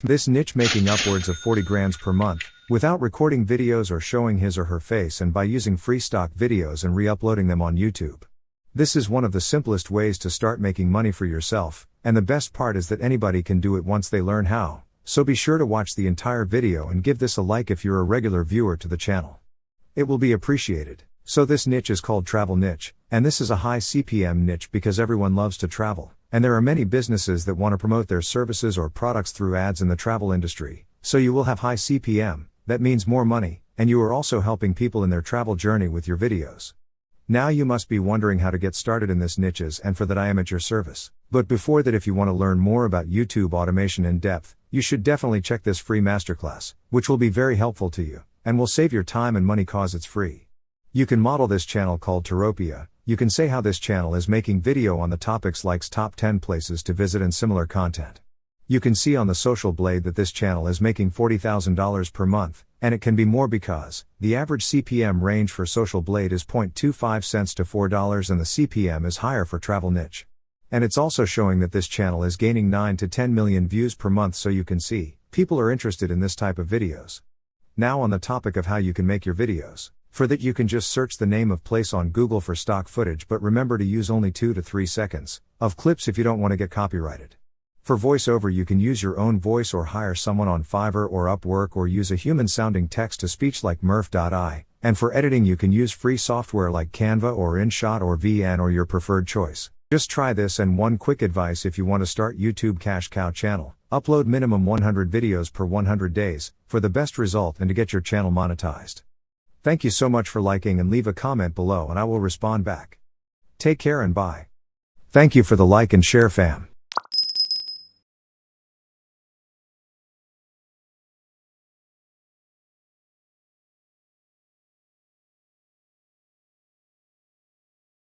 This niche making upwards of 40 grams per month, without recording videos or showing his or her face, and by using free stock videos and re-uploading them on YouTube. This is one of the simplest ways to start making money for yourself, and the best part is that anybody can do it once they learn how, so be sure to watch the entire video and give this a like if you're a regular viewer to the channel. It will be appreciated. So this niche is called travel niche, and this is a high CPM niche because everyone loves to travel, and there are many businesses that want to promote their services or products through ads in the travel industry, so you will have high CPM, that means more money, and you are also helping people in their travel journey with your videos. Now you must be wondering how to get started in this niches, and for that I am at your service. But before that, if you want to learn more about YouTube automation in depth, you should definitely check this free masterclass, which will be very helpful to you, and will save your time and money cause it's free. You can model this channel called Teropia. You can say how this channel is making video on the topics like top 10 places to visit and similar content. You can see on the Social Blade that this channel is making $40,000 per month, and it can be more because the average CPM range for Social Blade is 0.25 cents to $4 and the CPM is higher for travel niche. And it's also showing that this channel is gaining 9 to 10 million views per month, so you can see people are interested in this type of videos. Now on the topic of how you can make your videos. For that you can just search the name of place on Google for stock footage, but remember to use only 2 to 3 seconds of clips if you don't want to get copyrighted. For voiceover you can use your own voice or hire someone on Fiverr or Upwork or use a human sounding text to speech like Murph.ai, and for editing you can use free software like Canva or InShot or VN or your preferred choice. Just try this. And one quick advice: if you want to start YouTube cash cow channel, upload minimum 100 videos per 100 days, for the best result and to get your channel monetized. Thank you so much for liking, and leave a comment below and I will respond back. Take care and bye. Thank you for the like and share, fam.